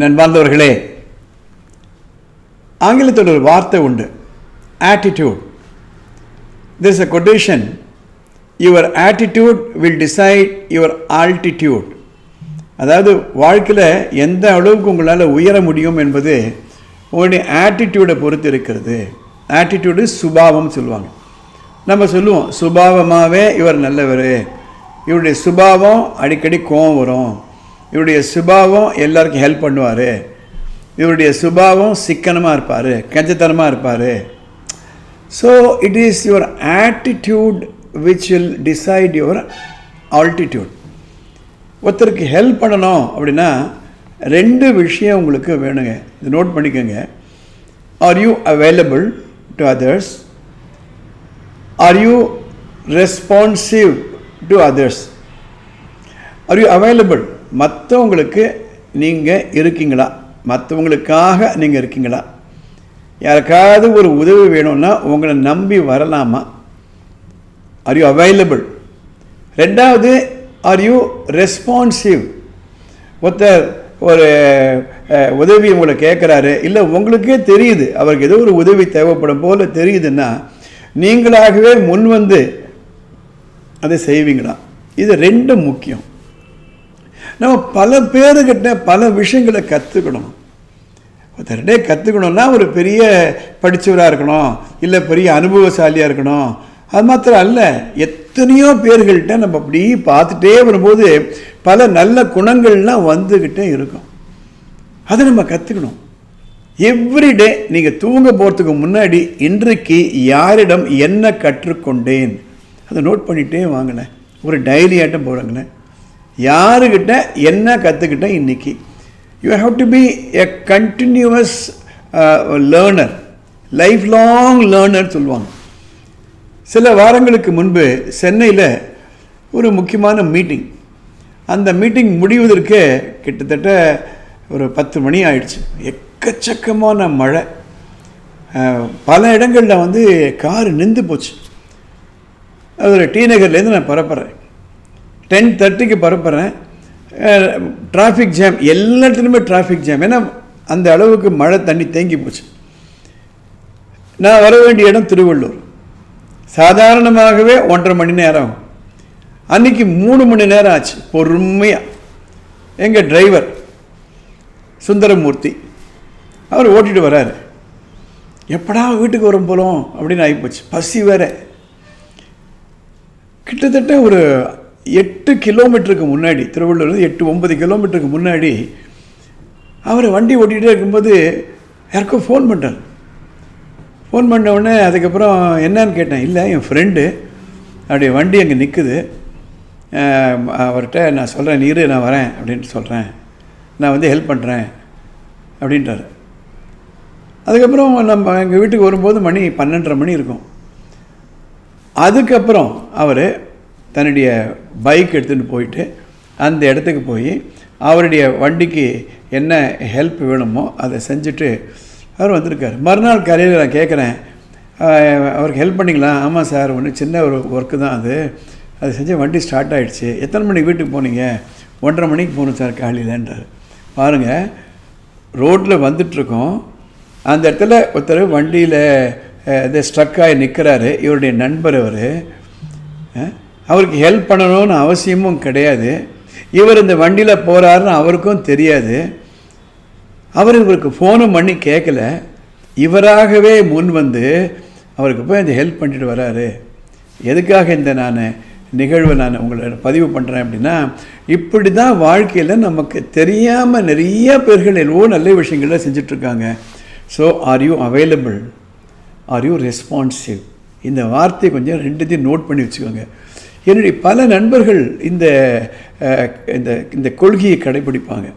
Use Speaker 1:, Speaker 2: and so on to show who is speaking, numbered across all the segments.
Speaker 1: நண்பார்ந்தவர்களே, ஆங்கிலத்தில் ஒரு வார்த்தை உண்டு, attitude. There is a quotation, your attitude will decide your altitude. அதாவது வாழ்க்கையில் எந்த அளவுக்கு உங்களால் உயர முடியும் என்பது உங்களுடைய ஆட்டிடியூடை பொறுத்து இருக்கிறது. ஆட்டிடியூடு சுபாவம் சொல்லுவாங்க. நம்ம சொல்லுவோம், சுபாவமாகவே இவர் நல்லவர், இவருடைய சுபாவம் அடிக்கடி கோவம் வரும், இவருடைய சுபாவம் எல்லாருக்கும் ஹெல்ப் பண்ணுவார், இவருடைய சுபாவம் சிக்கனமாக இருப்பார், கஞ்சத்தனமாக இருப்பார். So it is your attitude which will decide your altitude. ஒருத்தருக்கு ஹெல்ப் பண்ணணும் அப்படின்னா ரெண்டு விஷயம் உங்களுக்கு வேணுங்க, இது நோட் பண்ணிக்கோங்க. R you available to others? R you responsive to others? R you available? மற்றவங்களுக்கு நீங்கள் இருக்கீங்களா? மற்றவங்களுக்காக நீங்கள் இருக்கீங்களா? யாருக்காவது ஒரு உதவி வேணும்னா உங்களை நம்பி வரலாமா? R you available? ரெண்டாவது, ஆர் யூ ரெஸ்பான்சிவ்? ஒருத்தர் ஒரு உதவி உங்களை கேட்குறாரு, இல்லை உங்களுக்கே தெரியுது அவருக்கு ஏதோ ஒரு உதவி தேவைப்படும் போல் தெரியுதுன்னா நீங்களாகவே முன் வந்து அதை செய்வீங்களா? இது ரெண்டும் முக்கியம். நம்ம பல பேருக்கிட்ட பல விஷயங்களை கற்றுக்கணும். ஒருத்தர்கிட்டே கற்றுக்கணுன்னா ஒரு பெரிய படித்தவராக இருக்கணும், இல்லை பெரிய அனுபவசாலியாக இருக்கணும். அது மாத்திரம் அல்ல, எத்தனையோ பேர்கள்ட்ட நம்ம அப்படி பார்த்துட்டே வரும்போது பல நல்ல குணங்கள்லாம் வந்துக்கிட்டே இருக்கும். அதை நம்ம கற்றுக்கணும். எவ்ரிடே நீங்கள் தூங்க போகிறதுக்கு முன்னாடி இன்றைக்கு யாரிடம் என்ன கற்றுக்கொண்டேன் அதை நோட் பண்ணிகிட்டே வாங்கினேன். ஒரு டைரி ஆட்டம் போடுங்களேன், யாருக்கிட்ட என்ன கற்றுக்கிட்டேன் இன்றைக்கி. You have to be a continuous learner, life long learner சொல்லுவாங்க. சில வாரங்களுக்கு முன்பு சென்னையில் ஒரு முக்கியமான மீட்டிங். அந்த மீட்டிங் முடிவதற்கு கிட்டத்தட்ட ஒரு 10 மணி ஆயிடுச்சு. எக்கச்சக்கமான மழை, பல இடங்களில் வந்து கார் நின்று போச்சு. அது ஒரு டி நகர்லேருந்து நான் பரப்புகிறேன், 10:30க்கு பரப்புகிறேன். டிராஃபிக் ஜாம், எல்லா இடத்துலையுமே டிராஃபிக் ஜாம். ஏன்னா அந்த அளவுக்கு மழை தண்ணி தேங்கி போச்சு. நான் வர வேண்டிய இடம் திருவள்ளூர். சாதாரணமாகவே 1.5 மணி நேரம் ஆகும். அன்றைக்கி 3 மணி நேரம் ஆச்சு பொறுமையாக. எங்கள் டிரைவர் சுந்தரமூர்த்தி அவர் ஓட்டிகிட்டு வர்றாரு. எப்படா வீட்டுக்கு வரும் போகிறோம் அப்படின்னு ஆகிப்போச்சு. பசி வேறு. கிட்டத்தட்ட ஒரு 8 கிலோமீட்டருக்கு முன்னாடி, திருவள்ளூர் 8-9 கிலோமீட்டருக்கு முன்னாடி அவர் வண்டி ஓட்டிகிட்டே இருக்கும்போது யாருக்கும் ஃபோன் பண்ணுறார். ஃபோன் பண்ண உடனே அதுக்கப்புறம் என்னன்னு கேட்டேன். இல்லை, என் ஃப்ரெண்டு அப்படியே வண்டி அங்கே நிற்குது, அவர்கிட்ட நான் சொல்கிறேன், நீர் நான் வரேன் அப்படின்ட்டு சொல்கிறேன், நான் வந்து ஹெல்ப் பண்ணுறேன் அப்படின்றார். அதுக்கப்புறம் நம்ம எங்கள் வீட்டுக்கு வரும்போது மணி 12:30 மணி இருக்கும். அதுக்கப்புறம் அவர் தன்னுடைய பைக் எடுத்துகிட்டு போயிட்டு அந்த இடத்துக்கு போய் அவருடைய வண்டிக்கு என்ன ஹெல்ப் வேணுமோ அதை செஞ்சுட்டு அவர் வந்திருக்கார். மறுநாள் காலையில் நான் கேட்குறேன், அவருக்கு ஹெல்ப் பண்ணிங்களா? ஆமாம் சார், ஒன்று சின்ன ஒரு ஒர்க்கு தான் அது செஞ்சு வண்டி ஸ்டார்ட் ஆகிடுச்சு. எத்தனை மணிக்கு வீட்டுக்கு போனீங்க? 1:30 மணிக்கு போகணும் சார் காலையிலன்றார். பாருங்கள், ரோட்டில் வந்துட்டுருக்கோம், அந்த இடத்துல ஒருத்தர் வண்டியில் இது ஸ்ட்ரக்காகி நிற்கிறாரு. இவருடைய நண்பர் அவருக்கு ஹெல்ப் பண்ணணும்னு அவசியமும் கிடையாது. இவர் இந்த வண்டியில் போகிறாருன்னு அவருக்கும் தெரியாது. இவருக்கு ஃபோனும் பண்ணி கேட்கல, இவராகவே முன் வந்து அவருக்கு போய் அந்த ஹெல்ப் பண்ணிட்டு வராரு. எதுக்காக இந்த நிகழ்வை நான் உங்களை பதிவு பண்ணுறேன் அப்படின்னா, இப்படி தான் வாழ்க்கையில் நமக்கு தெரியாமல் நிறைய பேர்கள் என்னவோ நல்ல விஷயங்கள்லாம் செஞ்சிட்ருக்காங்க. So are you available? Are you responsive? இந்த வார்த்தை கொஞ்சம் ரெண்டுத்தையும் நோட் பண்ணி வச்சுக்கோங்க. என்னுடைய பல நண்பர்கள் இந்த இந்த கொள்கையை கடைப்பிடிப்பாங்க.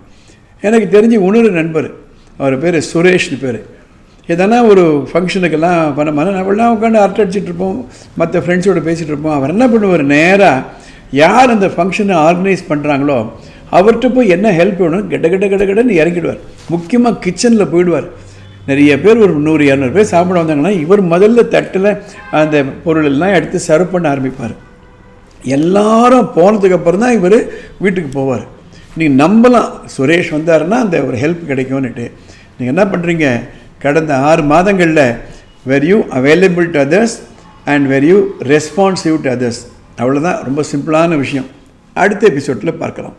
Speaker 1: எனக்கு தெரிஞ்சு இன்னொரு நண்பர், அவர் பேர் சுரேஷ்னு பேர். எதனா ஒரு ஃபங்க்ஷனுக்கெல்லாம் பண்ண மாதிரி நம்மளாம் உட்காந்து அரட்டை அடிச்சிட்ருப்போம், மற்ற ஃப்ரெண்ட்ஸோடு பேசிகிட்டு இருப்போம். அவர் என்ன பண்ணுவார், நேராக யார் அந்த ஃபங்க்ஷனை ஆர்கனைஸ் பண்ணுறாங்களோ அவர்கிட்ட போய் என்ன ஹெல்ப் வேணும் கெட்டன்னு இறங்கிடுவார். முக்கியமாக கிச்சனில் போயிடுவார். நிறைய பேர் ஒரு 100-200 பேர் சாப்பிட வந்தாங்கன்னா இவர் முதல்ல தட்டில் அந்த பொருளெல்லாம் எடுத்து சர்வ் பண்ண ஆரம்பிப்பார். எல்லாரும் போனதுக்கப்புறம் தான் இவர் வீட்டுக்கு போவார். நீங்கள் நம்பலாம் சுரேஷ் வந்தாருன்னா அந்த ஒரு ஹெல்ப் கிடைக்கும்னுட்டு. நீங்கள் என்ன பண்ணுறீங்க, கடந்த 6 மாதங்களில் were you available to others and were you responsive to others? அவ்வளோதான், ரொம்ப சிம்பிளான விஷயம். அடுத்த எபிசோடில் பார்க்கலாம்.